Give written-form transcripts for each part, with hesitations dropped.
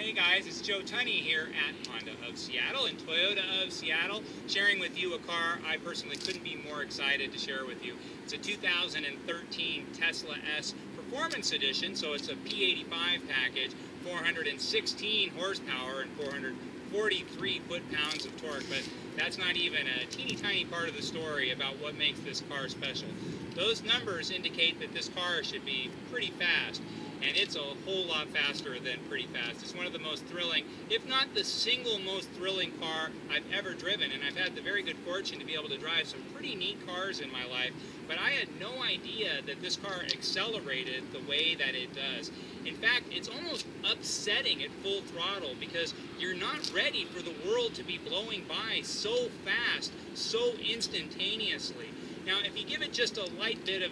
Hey guys, it's Joe Tunney here at Honda of Seattle and Toyota of Seattle, sharing with you a car I personally couldn't be more excited to share with you. It's a 2013 Tesla S Performance Edition, so it's a P85 package, 416 horsepower and 443 foot-pounds of torque, but that's not even a teeny tiny part of the story about what makes this car special. Those numbers indicate that this car should be pretty fast. And it's a whole lot faster than pretty fast. It's one of the most thrilling, if not the single most thrilling car I've ever driven. And I've had the very good fortune to be able to drive some pretty neat cars in my life. But I had no idea that this car accelerated the way that it does. In fact, it's almost upsetting at full throttle because you're not ready for the world to be blowing by so fast, so instantaneously. Now, if you give it just a light bit of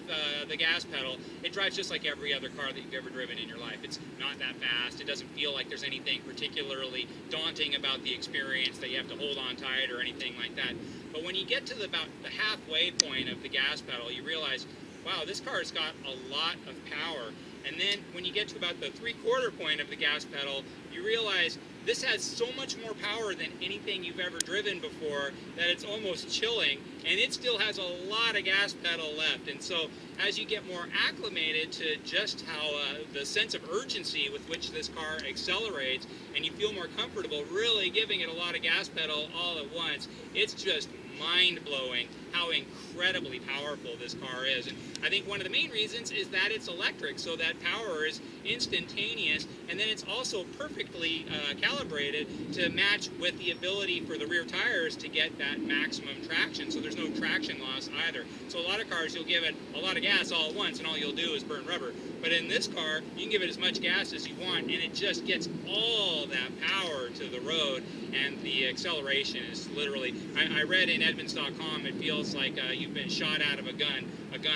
the gas pedal, it drives just like every other car that you've ever driven in your life. It's not that fast. It doesn't feel like there's anything particularly daunting about the experience that you have to hold on tight or anything like that. But when you get to about the halfway point of the gas pedal, you realize, wow, this car's got a lot of power. And then when you get to about the three-quarter point of the gas pedal, you realize this has so much more power than anything you've ever driven before that it's almost chilling, and it still has a lot of gas pedal left. And so as you get more acclimated to just how the sense of urgency with which this car accelerates, and you feel more comfortable really giving it a lot of gas pedal all at once, it's just mind-blowing how incredibly powerful this car is. And I think one of the main reasons is that it's electric, so that power is instantaneous, and then it's also perfectly calibrated to match with the ability for the rear tires to get that maximum traction, so there's no traction loss either. So a lot of cars, you'll give it a lot of gas all at once and all you'll do is burn rubber. But in this car, you can give it as much gas as you want and it just gets all that power to the road, and the acceleration is literally, I read in Edmunds.com, it feels like you've been shot out of a gun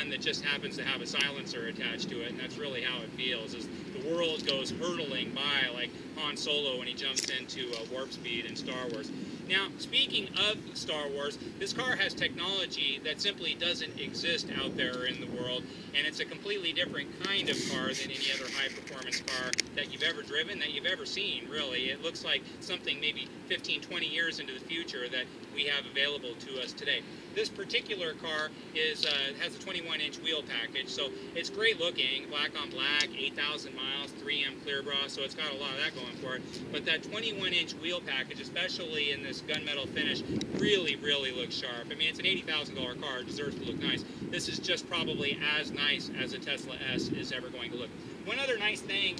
that just happens to have a silencer attached to it, and that's really how it feels, is the world goes hurtling by like Han Solo when he jumps into warp speed in Star Wars. Now, speaking of Star Wars, this car has technology that simply doesn't exist out there in the world, and it's a completely different kind of car than any other high-performance car that you've ever driven, that you've ever seen, really. It looks like something maybe 15, 20 years into the future that we have available to us today. This particular car has a 21-inch wheel package, so it's great looking, black on black, 8,000 miles, 3M clear bra, so it's got a lot of that going for it. But that 21-inch wheel package, especially in this gunmetal finish, really, really looks sharp. I mean, it's an $80,000 car, it deserves to look nice. This is just probably as nice as a Tesla S is ever going to look. One other nice thing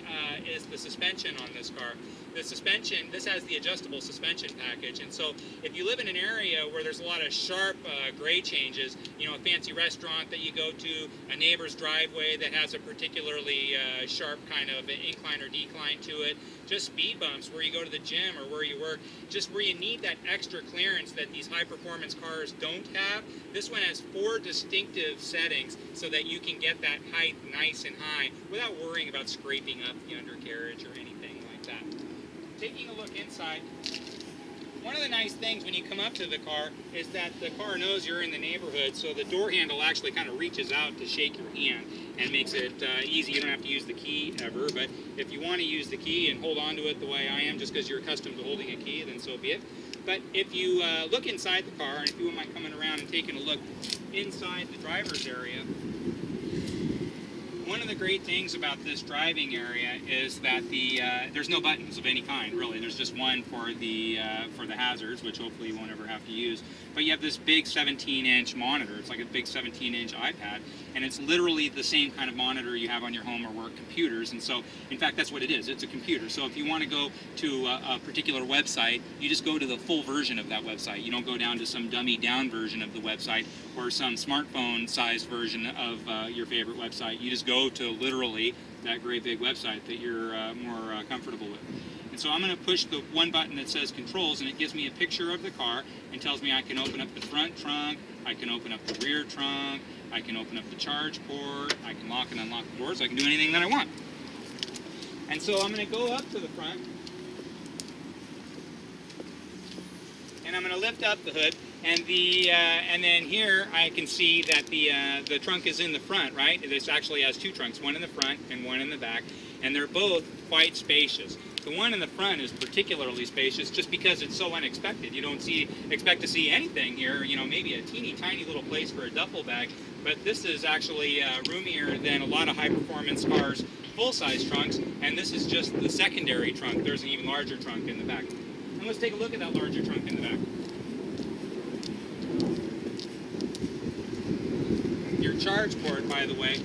is the suspension on this car. The suspension, this has the adjustable suspension package, and so if you live in an area where there's a lot of sharp grade changes, you know, a fancy restaurant that you go to, a neighbor's driveway that has a particularly sharp kind of incline or decline to it, just speed bumps where you go to the gym or where you work, just where you need that extra clearance that these high-performance cars don't have. This one has 4 distinctive settings so that you can get that height nice and high without worrying about scraping up the undercarriage or anything like that. Taking a look inside, one of the nice things when you come up to the car is that the car knows you're in the neighborhood, so the door handle actually kind of reaches out to shake your hand and makes it easy. You don't have to use the key ever, but if you want to use the key and hold on to it the way I am, just because you're accustomed to holding a key, then so be it. But if you look inside the car, and if you wouldn't mind coming around and taking a look inside the driver's area, one of the great things about this driving area is that there's no buttons of any kind, really. There's just one for the hazards, which hopefully you won't ever have to use. But you have this big 17-inch monitor. It's like a big 17-inch iPad, and it's literally the same kind of monitor you have on your home or work computers. And so, in fact, that's what it is. It's a computer. So if you want to go to a particular website, you just go to the full version of that website. You don't go down to some dummy-down version of the website or some smartphone-sized version of your favorite website. You just go to literally that great big website that you're more comfortable with. And so I'm going to push the one button that says controls, and it gives me a picture of the car and tells me I can open up the front trunk, I can open up the rear trunk, I can open up the charge port, I can lock and unlock the doors, I can do anything that I want. And so I'm going to go up to the front, and I'm going to lift up the hood, and then here I can see that the trunk is in the front, right? This actually has 2 trunks, one in the front and one in the back, and they're both quite spacious. The one in the front is particularly spacious just because it's so unexpected. You don't expect to see anything here, you know, maybe a teeny tiny little place for a duffel bag, but this is actually roomier than a lot of high-performance cars' full-size trunks, and this is just the secondary trunk. There's an even larger trunk in the back. And let's take a look at that larger trunk in the back. Your charge port, by the way.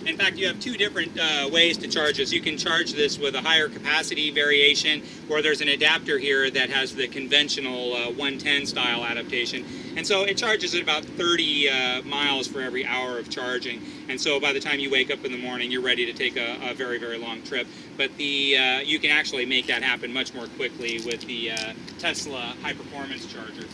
In fact, you have two different ways to charge this. You can charge this with a higher capacity variation, or there's an adapter here that has the conventional 110 style adaptation. And so it charges at about 30 miles for every hour of charging. And so by the time you wake up in the morning, you're ready to take a very, very long trip. But you can actually make that happen much more quickly with the Tesla high-performance charger.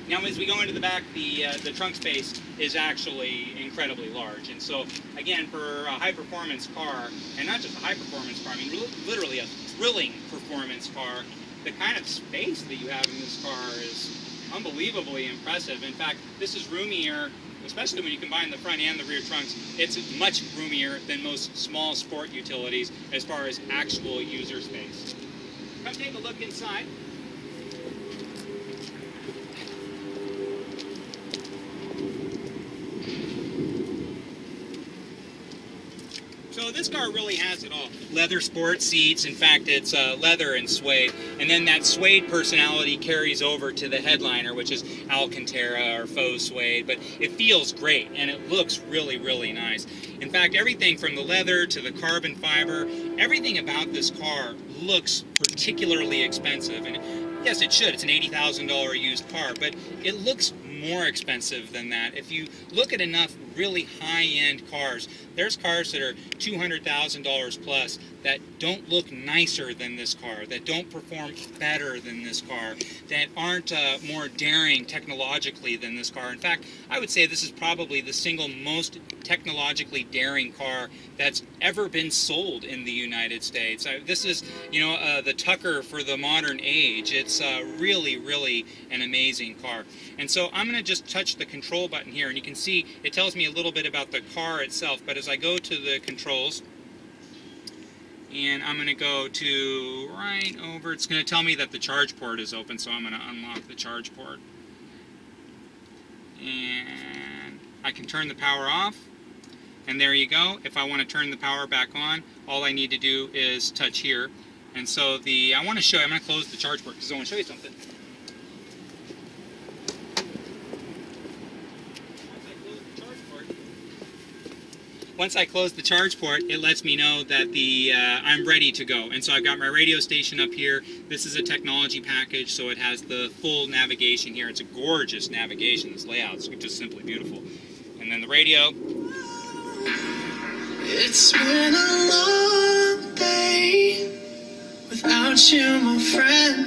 Now, as we go into the back, the trunk space is actually incredibly large. And so, again, for a high-performance car, and not just a high-performance car, I mean, literally a thrilling performance car, the kind of space that you have in this car is unbelievably impressive. In fact, this is roomier, especially when you combine the front and the rear trunks. It's much roomier than most small sport utilities as far as actual user space. Come take a look inside. So this car really has it all. Leather sport seats, in fact it's leather and suede, and then that suede personality carries over to the headliner, which is alcantara or faux suede, but it feels great and it looks really, really nice. In fact, everything from the leather to the carbon fiber, everything about this car looks particularly expensive. And yes, it should. It's an $80,000 used car, but it looks more expensive than that. If you look at enough really high-end cars, there's cars that are $200,000 plus that don't look nicer than this car, that don't perform better than this car, that aren't more daring technologically than this car. In fact, I would say this is probably the single most technologically daring car that's ever been sold in the United States. This is, you know, the Tucker for the modern age. It's really, really an amazing car. And so I'm going to just touch the control button here, and you can see it tells me a little bit about the car itself. But as I go to the controls, and I'm going to go to right over, it's going to tell me that the charge port is open, so I'm going to unlock the charge port. And I can turn the power off, and there you go. If I want to turn the power back on, all I need to do is touch here. And so I want to show you, I'm going to close the charge port because I want to show you something. Once I close the charge port, it lets me know that I'm ready to go. And so I've got my radio station up here. This is a technology package, so it has the full navigation here. It's a gorgeous navigation. This layout's just simply beautiful. And then the radio. It's been a long day without you, my friend,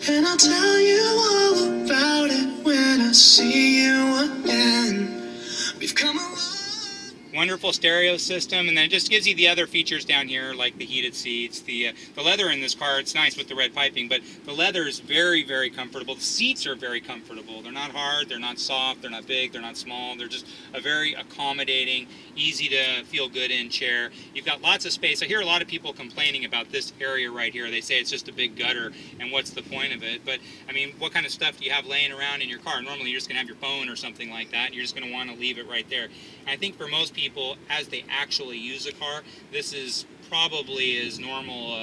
and I'll tell you all about it when I see you again. We've come a long wonderful stereo system, and then it just gives you the other features down here, like the heated seats, the leather in this car. It's nice with the red piping, but the leather is very, very comfortable. The seats are very comfortable. They're not hard, they're not soft, they're not big, they're not small. They're just a very accommodating, easy to feel good in chair. You've got lots of space. I hear a lot of people complaining about this area right here. They say it's just a big gutter, and what's the point of it? But I mean, what kind of stuff do you have laying around in your car? Normally you're just gonna have your phone or something like that, and you're just gonna want to leave it right there. And I think for most people, as they actually use a car, this is probably as normal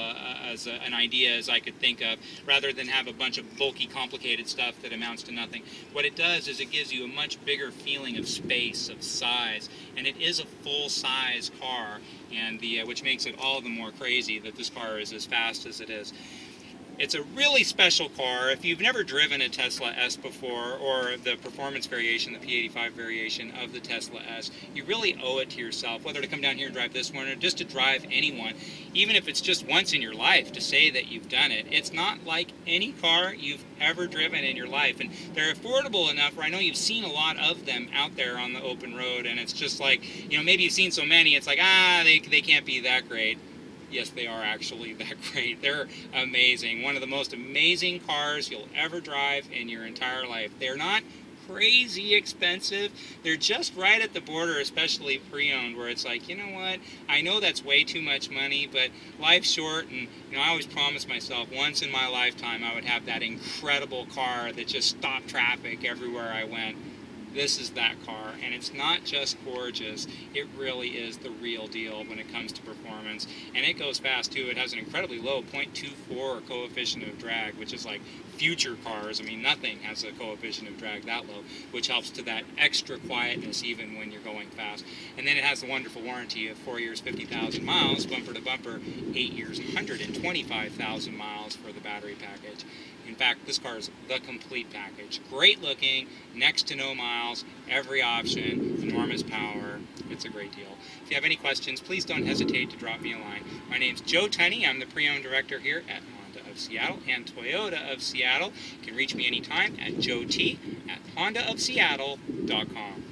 as an idea as I could think of, rather than have a bunch of bulky, complicated stuff that amounts to nothing. What it does is it gives you a much bigger feeling of space, of size, and it is a full-size car, and which makes it all the more crazy that this car is as fast as it is. It's a really special car. If you've never driven a Tesla S before, or the performance variation, the P85 variation of the Tesla S, you really owe it to yourself, whether to come down here and drive this one or just to drive anyone, even if it's just once in your life, to say that you've done it. It's not like any car you've ever driven in your life, and they're affordable enough where I know you've seen a lot of them out there on the open road, and it's just like, you know, maybe you've seen so many, it's like, they can't be that great. Yes, they are actually that great. They're amazing. One of the most amazing cars you'll ever drive in your entire life. They're not crazy expensive. They're just right at the border, especially pre-owned, where it's like, you know what, I know that's way too much money, but life's short, and I always promised myself once in my lifetime I would have that incredible car that just stopped traffic everywhere I went. This is that car, and it's not just gorgeous, it really is the real deal when it comes to performance. And it goes fast too. It has an incredibly low 0.24 coefficient of drag, which is like future cars. I mean, nothing has a coefficient of drag that low, which helps to that extra quietness even when you're going fast. And then it has the wonderful warranty of 4 years, 50,000 miles, bumper to bumper, 8 years, 125,000 miles for the battery package. In fact, this car is the complete package. Great looking, next to no miles, every option, enormous power. It's a great deal. If you have any questions, please don't hesitate to drop me a line. My name's Joe Tunney. I'm the pre-owned director here at Honda of Seattle and Toyota of Seattle. You can reach me anytime at joet@hondaofseattle.com.